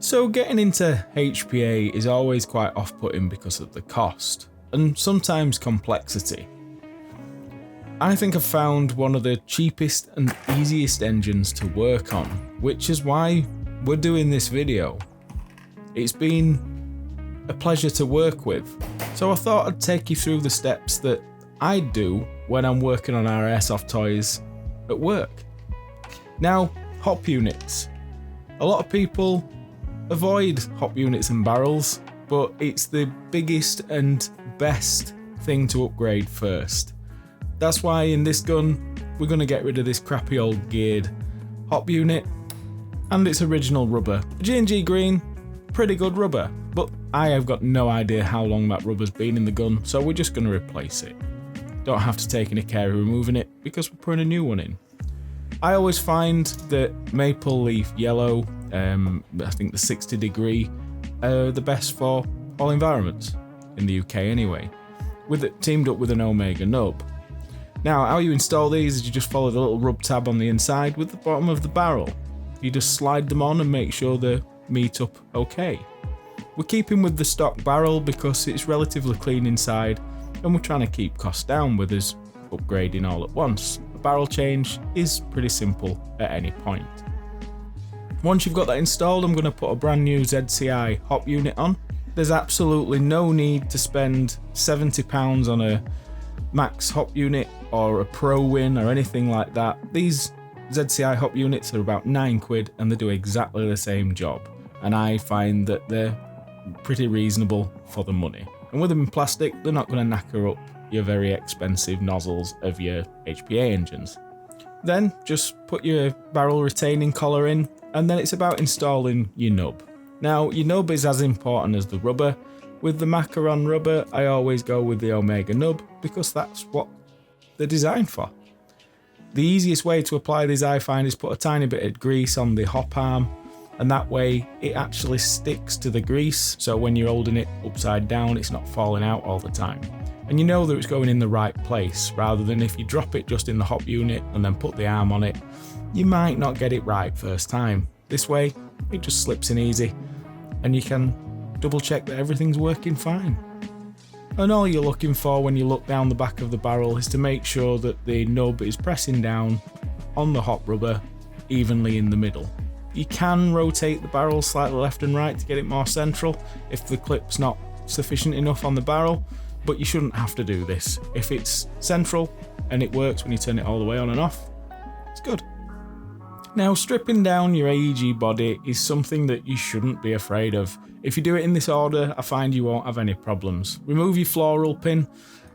So getting into HPA is always quite off-putting because of the cost, and sometimes complexity. I think I've found one of the cheapest and easiest engines to work on, which is why we're doing this video. It's been a pleasure to work with, so I thought I'd take you through the steps that I do when I'm working on our airsoft toys at work. Now, hop units. A lot of people avoid hop units and barrels, but it's the biggest and best thing to upgrade first. That's why in this gun, we're going to get rid of this crappy old geared hop unit and its original rubber. G&G green, pretty good rubber, but I have got no idea how long that rubber's been in the gun, so we're just going to replace it. Don't have to take any care of removing it because we're putting a new one in. I always find that maple leaf yellow, I think the 60 degree, are the best for all environments, in the UK anyway, with it teamed up with an Omega nub. Now, how you install these is you just follow the little rub tab on the inside with the bottom of the barrel. You just slide them on and make sure they meet up okay. We're keeping with the stock barrel because it's relatively clean inside, and we're trying to keep costs down with us upgrading all at once. A barrel change is pretty simple at any point. Once you've got that installed, I'm going to put a brand new ZCI hop unit on. There's absolutely no need to spend £70 on a max hop unit or a pro win or anything like that. These ZCI hop units are about £9 and they do exactly the same job, and I find that they're pretty reasonable for the money. And with them in plastic, they're not going to knacker up your very expensive nozzles of your HPA engines. Then just put your barrel retaining collar in, and then it's about installing your nub. Now, your nub is as important as the rubber. With the macaron rubber, I always go with the Omega nub because that's what they're designed for. The easiest way to apply these, I find, is put a tiny bit of grease on the hop arm, and that way it actually sticks to the grease, so when you're holding it upside down it's not falling out all the time. And you know that it's going in the right place, rather than if you drop it just in the hop unit and then put the arm on it, you might not get it right first time. This way it just slips in easy and you can double check that everything's working fine. And all you're looking for when you look down the back of the barrel is to make sure that the nub is pressing down on the hop rubber evenly in the middle. You can rotate the barrel slightly left and right to get it more central if the clip's not sufficient enough on the barrel, but you shouldn't have to do this. If it's central and it works when you turn it all the way on and off, it's good. Now, stripping down your AEG body is something that you shouldn't be afraid of. If you do it in this order, I find you won't have any problems. Remove your floral pin.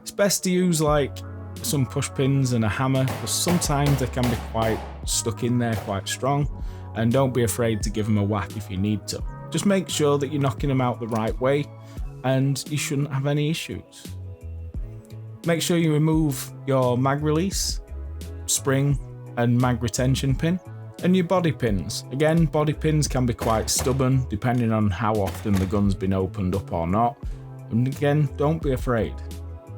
It's best to use like some push pins and a hammer, because sometimes they can be quite stuck in there quite strong, and don't be afraid to give them a whack if you need to. Just make sure that you're knocking them out the right way and you shouldn't have any issues. Make sure you remove your mag release, spring and mag retention pin, and your body pins. Again, body pins can be quite stubborn depending on how often the gun's been opened up or not. And again, don't be afraid.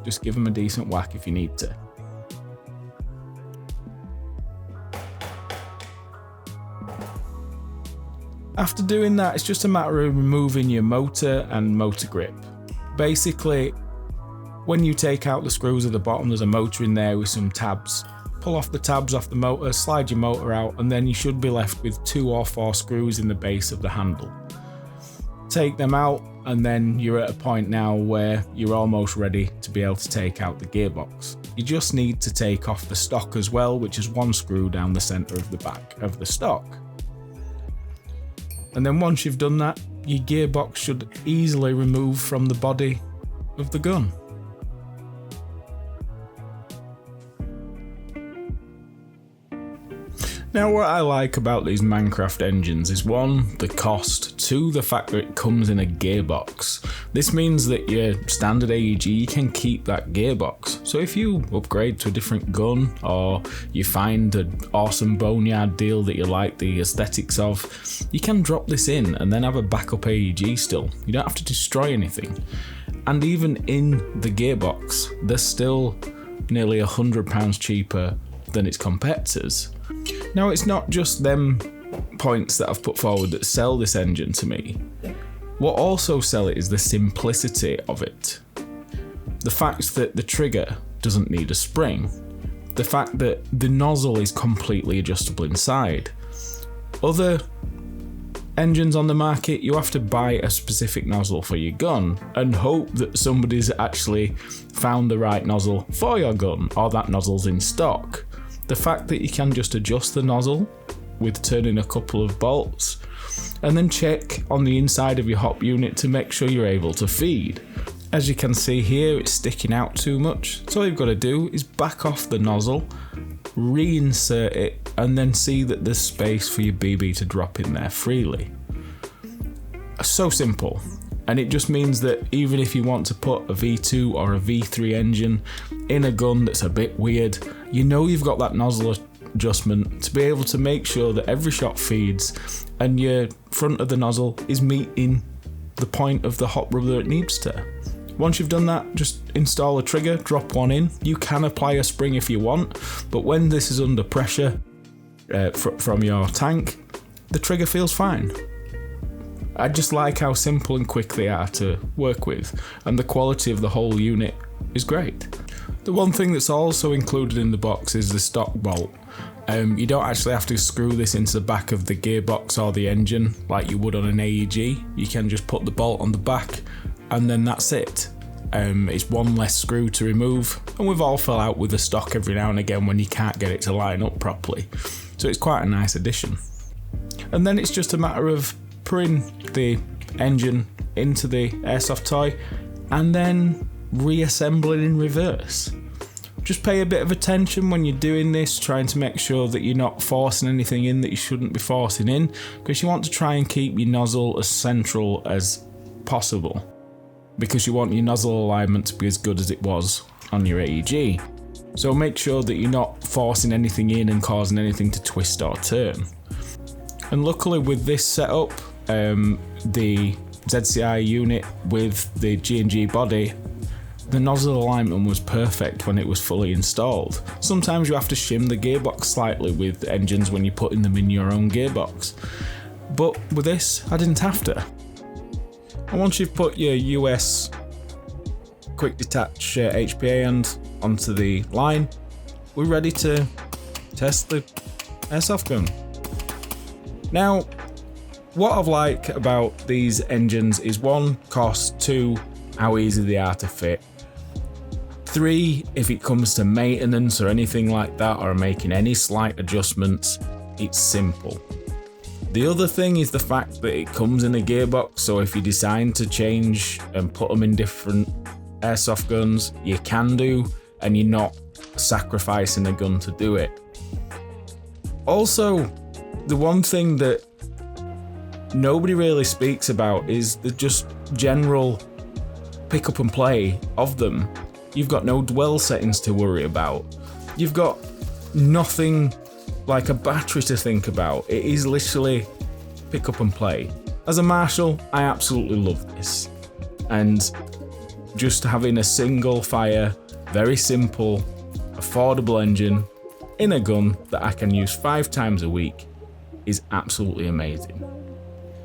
Just give them a decent whack if you need to. After doing that, it's just a matter of removing your motor and motor grip. Basically, when you take out the screws at the bottom, there's a motor in there with some tabs. Pull off the tabs off the motor, slide your motor out, and then you should be left with 2 or 4 screws in the base of the handle. Take them out, and then you're at a point now where you're almost ready to be able to take out the gearbox. You just need to take off the stock as well, which is 1 screw down the center of the back of the stock. And then once you've done that, your gearbox should easily remove from the body of the gun. Now, what I like about these Mancraft engines is 1, the cost, 2, the fact that it comes in a gearbox. This means that your standard AEG can keep that gearbox. So if you upgrade to a different gun, or you find an awesome boneyard deal that you like the aesthetics of, you can drop this in and then have a backup AEG still. You don't have to destroy anything. And even in the gearbox, they're still nearly £100 cheaper than its competitors. Now, it's not just them points that I've put forward that sell this engine to me, what also sell it is the simplicity of it. The fact that the trigger doesn't need a spring. The fact that the nozzle is completely adjustable inside. Other engines on the market, you have to buy a specific nozzle for your gun and hope that somebody's actually found the right nozzle for your gun, or that nozzle's in stock. The fact that you can just adjust the nozzle with turning a couple of bolts and then check on the inside of your hop unit to make sure you're able to feed. As you can see here, it's sticking out too much, so all you've got to do is back off the nozzle, reinsert it, and then see that there's space for your BB to drop in there freely. So simple, and it just means that even if you want to put a V2 or a V3 engine in a gun that's a bit weird, you know you've got that nozzle adjustment to be able to make sure that every shot feeds and your front of the nozzle is meeting the point of the hot rubber that it needs to. Once you've done that, just install a trigger, drop one in. You can apply a spring if you want, but when this is under pressure from your tank, the trigger feels fine. I just like how simple and quick they are to work with, and the quality of the whole unit is great. The one thing that's also included in the box is the stock bolt. You don't actually have to screw this into the back of the gearbox or the engine like you would on an AEG. You can just put the bolt on the back and then that's it. It's one less screw to remove, and we've all fell out with the stock every now and again when you can't get it to line up properly. So it's quite a nice addition. And then it's just a matter of putting the engine into the airsoft toy and then reassembling in reverse. Just pay a bit of attention when you're doing this, trying to make sure that you're not forcing anything in that you shouldn't be forcing in, because you want to try and keep your nozzle as central as possible, because you want your nozzle alignment to be as good as it was on your AEG. So make sure that you're not forcing anything in and causing anything to twist or turn. And luckily with this setup, the ZCI unit with the G&G body, the nozzle alignment was perfect when it was fully installed. Sometimes you have to shim the gearbox slightly with engines when you're putting them in your own gearbox, but with this I didn't have to. And once you've put your US quick detach HPA end onto the line, we're ready to test the airsoft gun. Now, what I like about these engines is 1, cost, 2, how easy they are to fit, 3, if it comes to maintenance or anything like that, or making any slight adjustments, it's simple. The other thing is the fact that it comes in a gearbox, so if you decide to change and put them in different airsoft guns, you can do, and you're not sacrificing a gun to do it. Also, the one thing that nobody really speaks about is the just general pick up and play of them. You've got no dwell settings to worry about. You've got nothing like a battery to think about. It is literally pick up and play. As a marshal, I absolutely love this. And just having a single fire, very simple, affordable engine in a gun that I can use 5 times a week is absolutely amazing.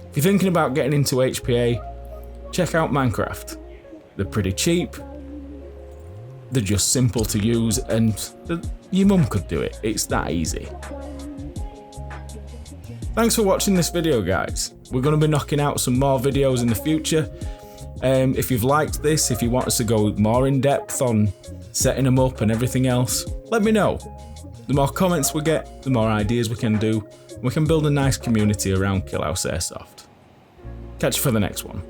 If you're thinking about getting into HPA, check out Mancraft. They're pretty cheap, they're just simple to use, and your mum could do it. It's that easy. Thanks for watching this video, guys. We're going to be knocking out some more videos in the future. If you've liked this, if you want us to go more in depth on setting them up and everything else, let me know. The more comments we get, the more ideas we can do. We can build a nice community around KILLHOUSE Airsoft. Catch you for the next one.